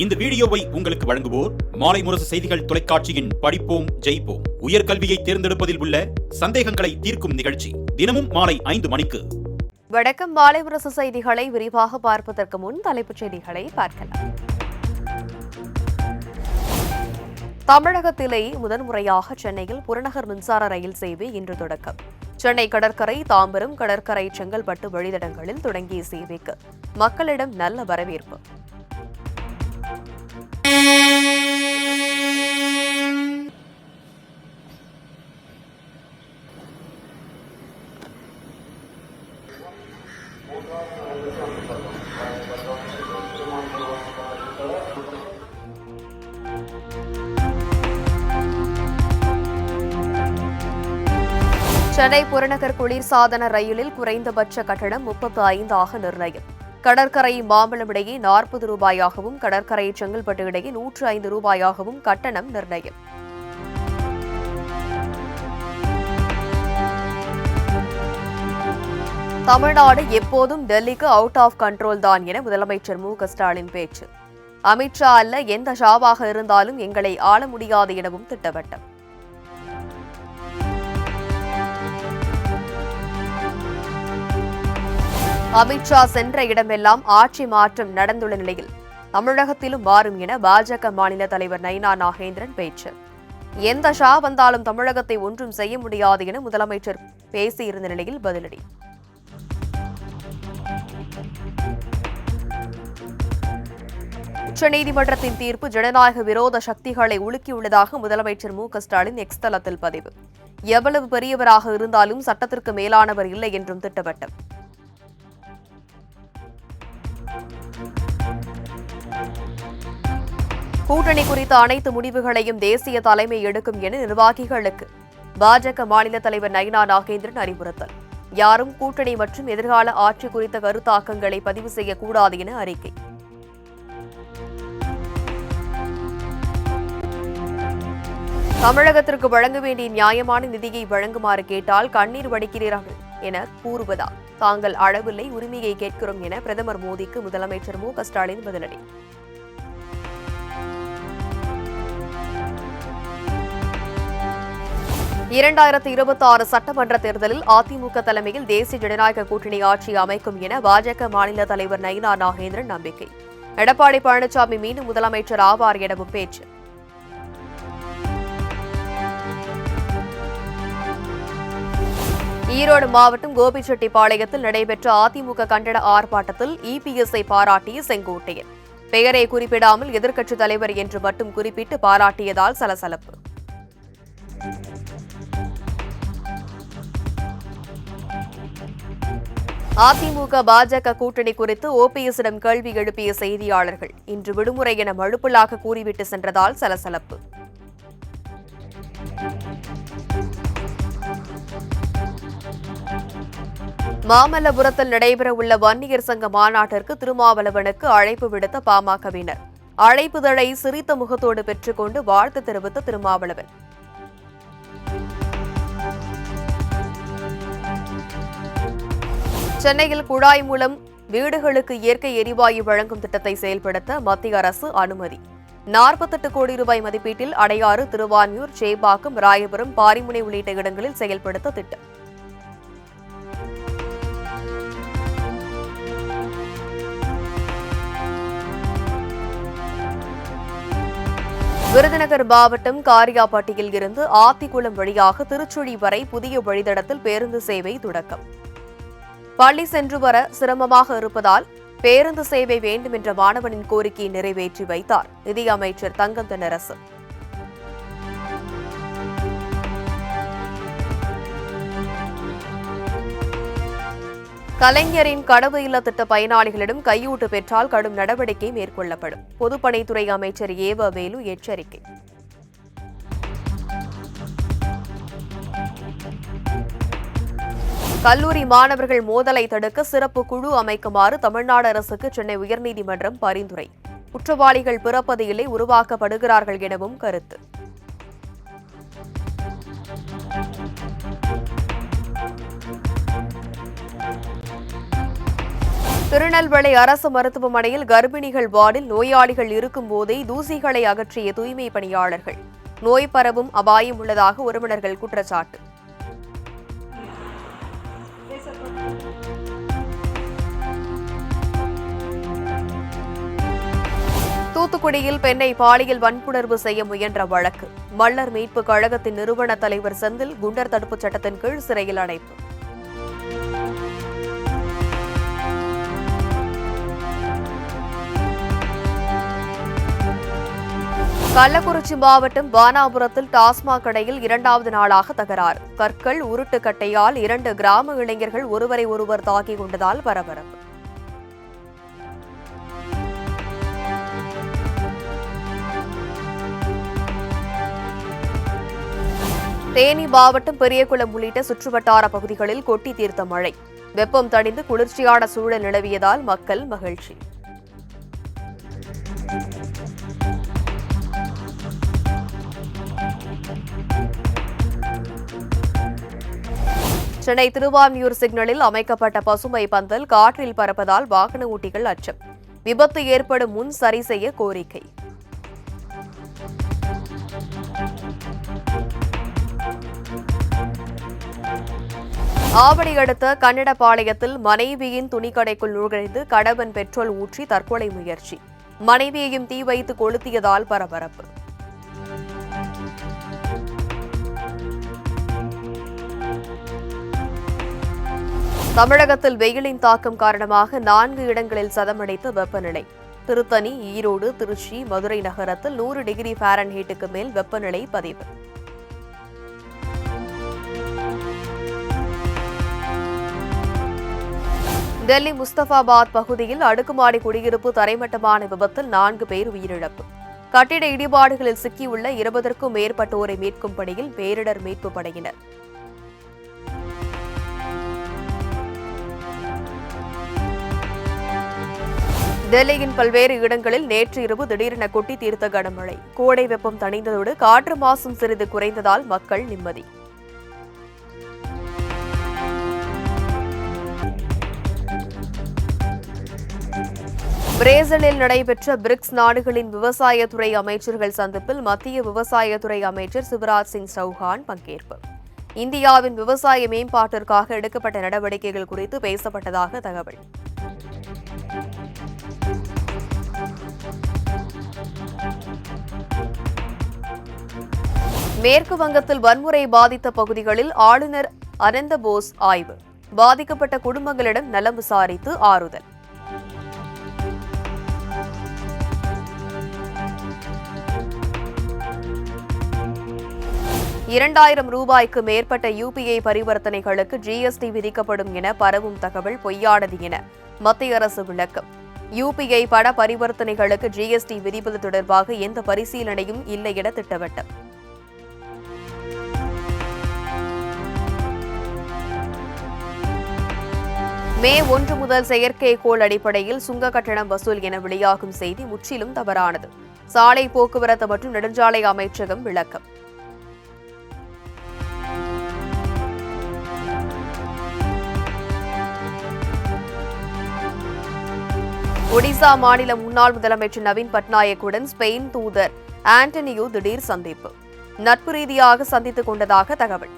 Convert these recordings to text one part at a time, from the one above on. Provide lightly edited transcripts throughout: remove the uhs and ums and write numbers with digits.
இந்த வீடியோவை உங்களுக்கு வழங்குவோர் மாலை முரசு செய்திகள் தொலைக்காட்சியின் படிப்போம் ஜெயிப்போம் உயர்கல்வியை தேர்ந்தெடுப்பதில் உள்ள சந்தேகங்களை தீர்க்கும் நிகழ்ச்சி தினமும் மாலை 5 மணிக்கு. வணக்கம். மாலை முரசு செய்திகளை விரிவாக பார்ப்பதற்கு முன் தலைப்புச் செய்திகளை பார்க்கலாம். தமிழகத்திலே முதன்முறையாக சென்னையில் புறநகர் மின்சார ரயில் சேவை இன்று தொடக்கம். சென்னை கடற்கரை, தாம்பரம் கடற்கரை, செங்கல்பட்டு வழித்தடங்களில் தொடங்கிய சேவைக்கு மக்களிடம் நல்ல வரவேற்பு. சென்னை புறநகர் குளிர்சாதன ரயிலில் குறைந்தபட்ச கட்டணம் 35 நிர்ணயம். கடற்கரை மாம்பழம் இடையே 40 ரூபாயாகவும், கடற்கரை செங்கல்பட்டு இடையே 105 ரூபாயாகவும் கட்டணம் நிர்ணயம். தமிழ்நாடு எப்போதும் டெல்லிக்கு அவுட் ஆஃப் கண்ட்ரோல் தான் என முதலமைச்சர் மு.க.ஸ்டாலின் பேச்சு. அமித்ஷா அல்ல, எந்த ஷாவாக இருந்தாலும் எங்களை ஆள முடியாது எனவும் திட்டவட்டம். அமித்ஷா சென்ற இடமெல்லாம் ஆட்சி மாற்றம் நடந்துள்ள நிலையில் தமிழகத்திலும் மாறும் என பாஜக மாநில தலைவர் நயினா நாகேந்திரன் பேச்சு. எந்த ஷா வந்தாலும் தமிழகத்தை ஒன்றும் செய்ய முடியாது என முதலமைச்சர் பேசியிருந்த நிலையில் பதிலடி. உச்சநீதிமன்றத்தின் தீர்ப்பு ஜனநாயக விரோத சக்திகளை உலுக்கியுள்ளதாக முதலமைச்சர் மு.க.ஸ்டாலின் எக்ஸ் தளத்தில் பதிவு. எவ்வளவு பெரியவராக இருந்தாலும் சட்டத்திற்கு மேலானவர் இல்லை என்றும் திட்டவட்டம். கூட்டணி குறித்த அனைத்து முடிவுகளையும் தேசிய தலைமை எடுக்கும் என நிர்வாகிகளுக்கு பாஜக மாநில தலைவர் நயினா நாகேந்திரன் அறிவுறுத்தல். யாரும் கூட்டணி மற்றும் எதிர்கால ஆட்சி குறித்த கருத்தாக்கங்களை பதிவு செய்யக்கூடாது என அறிக்கை. தமிழகத்திற்கு வழங்க வேண்டிய நியாயமான நிதியை வழங்குமாறு கேட்டால் கண்ணீர் வடிக்கிறீர்கள் என கூறுவதா? தாங்கள் அளவில்லை, உரிமையை கேட்கிறோம் என பிரதமர் மோடிக்கு முதலமைச்சர் மு.க.ஸ்டாலின் பதிலடி. (2026) சட்டமன்ற தேர்தலில் அதிமுக தலைமையில் தேசிய ஜனநாயக கூட்டணி ஆட்சி அமைக்கும் என பாஜக மாநில தலைவர் நயினா நாகேந்திரன் நம்பிக்கை. எடப்பாடி பழனிசாமி மீண்டும் முதலமைச்சர் ஆவார் எனவும் பேச்சு. ஈரோடு மாவட்டம் கோபிச்செட்டிப்பாளையத்தில் நடைபெற்ற அதிமுக கண்டன ஆர்ப்பாட்டத்தில் இபிஎஸ்ஐ பாராட்டிய செங்கோட்டையன். பெயரை குறிப்பிடாமல் எதிர்க்கட்சித் தலைவர் என்று மட்டும் குறிப்பிட்டு பாராட்டியதால் சலசலப்பு. அதிமுக பாஜக கூட்டணி குறித்து ஓபிஎஸ்ஸிடம் கேள்வி எழுப்பிய செய்தியாளர்கள் இன்று விடுமுறை என மழுப்பலாக கூறிவிட்டு சென்றதால் சலசலப்பு. மாமல்லபுரத்தில் நடைபெறவுள்ள வன்னியர் சங்க மாநாட்டிற்கு திருமாவளவனுக்கு அழைப்பு விடுத்த பாமகவினர். அழைப்புதழை சிரித்த முகத்தோடு பெற்றுக்கொண்டு வாழ்த்து தெரிவித்த திருமாவளவன். சென்னையில் குழாய் மூலம் வீடுகளுக்கு இயற்கை எரிவாயு வழங்கும் திட்டத்தை செயல்படுத்த மத்திய அரசு அனுமதி. 48 கோடி ரூபாய் மதிப்பீட்டில் அடையாறு, திருவான்மியூர், சேப்பாக்கம், ராயபுரம், பாரிமுனை உள்ளிட்ட இடங்களில் செயல்படுத்த திட்டம். விருதுநகர் மாவட்டம் காரியாபட்டியில் இருந்து ஆத்திக்குளம் வழியாக திருச்சுழி வரை புதிய வழித்தடத்தில் பேருந்து சேவை தொடக்கம். பள்ளி சென்று வர சிரமமாக இருப்பதால் பேருந்து சேவை வேண்டும் என்ற மாணவனின் கோரிக்கையை நிறைவேற்றி வைத்தார் நிதியமைச்சர் தங்கம் தென்னரசு. கலைஞரின் கனவு இல்ல திட்ட பயனாளிகளிடம் கையூட்டு பெற்றால் கடும் நடவடிக்கை மேற்கொள்ளப்படும். பொதுப்பணித்துறை அமைச்சர் ஏவ வேலு எச்சரிக்கை. கல்லூரி மாணவர்கள் மோதலை தடுக்க சிறப்பு குழு அமைக்குமாறு தமிழ்நாடு அரசுக்கு சென்னை உயர்நீதிமன்றம் பரிந்துரை. குற்றவாளிகள் பிறப்பது இல்லை, உருவாக்கப்படுகிறார்கள் எனவும் கருத்து. திருநெல்வேலி அரசு மருத்துவமனையில் கர்ப்பிணிகள் வார்டில் நோயாளிகள் இருக்கும் போதே தூசிகளை அகற்றிய தூய்மை பணியாளர்கள். நோய் பரவும் அபாயம் உள்ளதாக உறவினர்கள் குற்றச்சாட்டு. தூத்துக்குடியில் பெண்ணை பாலியல் வன்புணர்வு செய்ய முயன்ற வழக்கு. மல்லர் மீட்பு கழகத்தின் நிறுவன தலைவர் செந்தில் குண்டர் தடுப்புச் சட்டத்தின் கீழ் சிறையில் அடைப்பு. கள்ளக்குறிச்சி மாவட்டம் பானாபுரத்தில் டாஸ்மாக் கடையில் 2வது நாளாக தகராறு. கற்கள் உருட்டுக்கட்டையால் 2 கிராம இளைஞர்கள் ஒருவரை ஒருவர் தாக்கிக் கொண்டதால் பரபரப்பு. தேனி மாவட்டம் பெரியகுளம் உள்ளிட்ட சுற்றுவட்டார பகுதிகளில் கொட்டி தீர்த்த மழை. வெப்பம் தணிந்து குளிர்ச்சியான சூழல் நிலவியதால் மக்கள் மகிழ்ச்சி. சென்னை திருவான்மியூர் சிக்னலில் அமைக்கப்பட்ட பசுமை பந்தல் காற்றில் பறப்பதால் வாகன ஓட்டிகள் அச்சம். விபத்து ஏற்படும் முன் சரி செய்ய கோரிக்கை. ஆவடி அடுத்த கன்னடபாளையத்தில் மனைவியின் துணிக்கடைக்குள் நுழைந்து கணவன் பெட்ரோல் ஊற்றி தற்கொலை முயற்சி. மனைவியையும் தீ வைத்து கொளுத்தியதால் பரபரப்பு. தமிழகத்தில் வெயிலின் தாக்கம் காரணமாக 4 இடங்களில் சதமடைத்த வெப்பநிலை. திருத்தணி, ஈரோடு, திருச்சி, மதுரை நகரத்தில் 100 டிகிரி ஃபாரன்ஹீட்டுக்கு மேல் வெப்பநிலை பதிவு. டெல்லி முஸ்தபாபாத் பகுதியில் அடுக்குமாடி குடியிருப்பு தரைமட்டமான விபத்தில் 4 பேர் உயிரிழப்பு. கட்டிட இடிபாடுகளில் சிக்கியுள்ள 20க்கும் மேற்பட்டோரை மீட்கும் பணியில் பேரிடர் மீட்புப் படையினர். டெல்லியின் பல்வேறு இடங்களில் நேற்று இரவு திடீரென கொட்டி தீர்த்த கனமழை. கோடை வெப்பம் தணிந்ததோடு காற்று மாசும் சிறிது குறைந்ததால் மக்கள் நிம்மதி. பிரேசிலில் நடைபெற்ற பிரிக்ஸ் நாடுகளின் விவசாயத்துறை அமைச்சர்கள் சந்திப்பில் மத்திய விவசாயத்துறை அமைச்சர் சிவராஜ் சிங் சௌஹான் பங்கேற்பு. இந்தியாவின் விவசாய மேம்பாட்டிற்காக எடுக்கப்பட்ட நடவடிக்கைகள் குறித்து பேசப்பட்டதாக தகவல். மேற்கு வங்கத்தில் வன்முறை பாதித்த பகுதிகளில் ஆளுநர் அனந்த போஸ் ஆய்வு. பாதிக்கப்பட்ட குடும்பங்களிடம் நலம் விசாரித்து ஆறுதல். ₹2000 மேற்பட்ட UPI பரிவர்த்தனைகளுக்கு GST விதிக்கப்படும் என பரவும் தகவல் பொய்யானது என மத்திய அரசு விளக்கம். UPI பண பரிவர்த்தனைகளுக்கு GST விதிப்பது தொடர்பாக எந்த பரிசீலனையும் இல்லை என திட்டவட்டம். மே 1 முதல் செயற்கைக்கோள் அடிப்படையில் சுங்க கட்டணம் வசூல் என வெளியாகும் செய்தி முற்றிலும் தவறானது. சாலை போக்குவரத்து மற்றும் நெடுஞ்சாலை அமைச்சகம் விளக்கம். ஒடிசா மாநில முன்னாள் முதலமைச்சர் நவீன் பட்நாயக்குடன் ஸ்பெயின் தூதர் ஆண்டனியோ திடீர் சந்திப்பு. நட்பு ரீதியாக சந்தித்துக் கொண்டதாக தகவல்.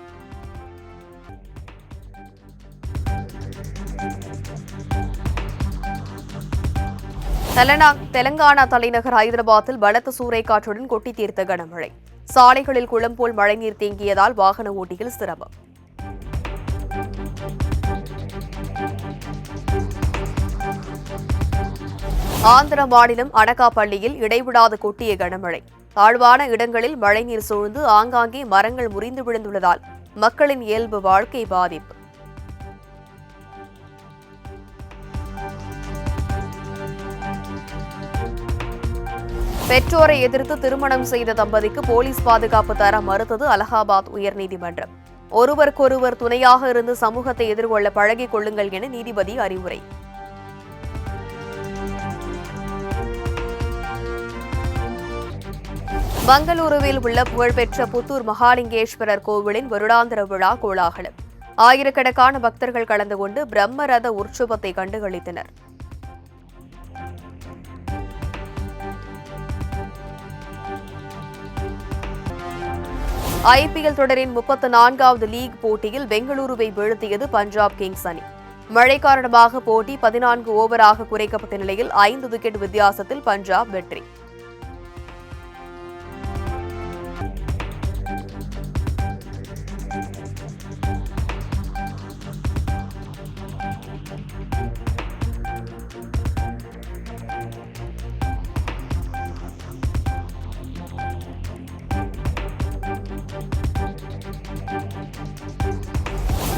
தெலங்கானா தலைநகர் ஹைதராபாத்தில் பலத்த சூறைக்காற்றுடன் கொட்டி தீர்த்த கனமழை. சாலைகளில் குளம் போல் மழைநீர் தேங்கியதால் வாகன ஓட்டிகள் சிரமம். ஆந்திர மாநிலம் அனகாப்பள்ளியில் இடைவிடாது கொட்டிய கனமழை. தாழ்வான இடங்களில் மழைநீர் சூழ்ந்து ஆங்காங்கே மரங்கள் முறிந்து விழுந்துள்ளதால் மக்களின் இயல்பு வாழ்க்கை பாதிப்பு. பெற்றோரை எதிர்த்து திருமணம் செய்த தம்பதிக்கு போலீஸ் பாதுகாப்பு தர மறுத்தது அலகாபாத் உயர்நீதிமன்றம். ஒருவருக்கொருவர் துணையாக இருந்து சமூகத்தை எதிர்கொள்ள பழகிக் கொள்ளுங்கள் என நீதிபதி அறிவுரை. மங்களூருவில் உள்ள புகழ்பெற்ற புத்தூர் மகாலிங்கேஸ்வரர் கோவிலின் வருடாந்திர விழா கோலாகலம். ஆயிரக்கணக்கான பக்தர்கள் கலந்து கொண்டு பிரம்மரத உற்சவத்தை கண்டுகளித்தனர். ஐபிஎல் தொடரின் 34வது லீக் போட்டியில் பெங்களூருவை வீழ்த்தியது பஞ்சாப் கிங்ஸ் அணி. மழை காரணமாக போட்டி 14 ஓவராக குறைக்கப்பட்ட நிலையில் 5 விக்கெட் வித்தியாசத்தில் பஞ்சாப் வெற்றி.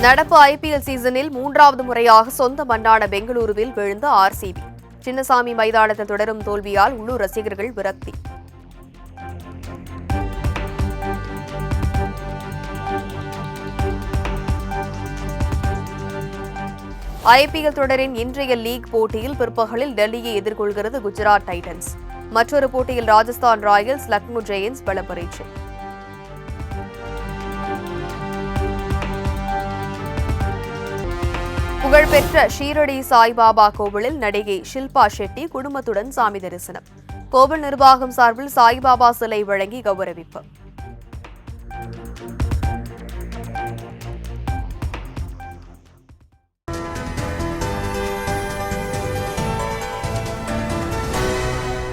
நடப்பு ஐபிஎல் சீசனில் 3வது முறையாக சொந்த மண்ணான பெங்களூருவில் விழுந்த ஆர்சிபி. சின்னசாமி மைதானத்தில் தொடரும் தோல்வியால் உள்ளூர் ரசிகர்கள் விரக்தி. ஐபிஎல் தொடரின் இன்றைய லீக் போட்டியில் பிற்பகலில் டெல்லியை எதிர்கொள்கிறது குஜராத் டைட்டன்ஸ். மற்றொரு போட்டியில் ராஜஸ்தான் ராயல்ஸ் லக்னோ ஜெயன்ஸ் பலப்பரீட்சை. புகழ்பெற்ற ஷீரடி சாய்பாபா கோவிலில் நடிகை ஷில்பா ஷெட்டி குடும்பத்துடன் சாமி தரிசனம். கோவில் நிர்வாகம் சார்பில் சாய்பாபா சிலை வழங்கி கௌரவிப்பு.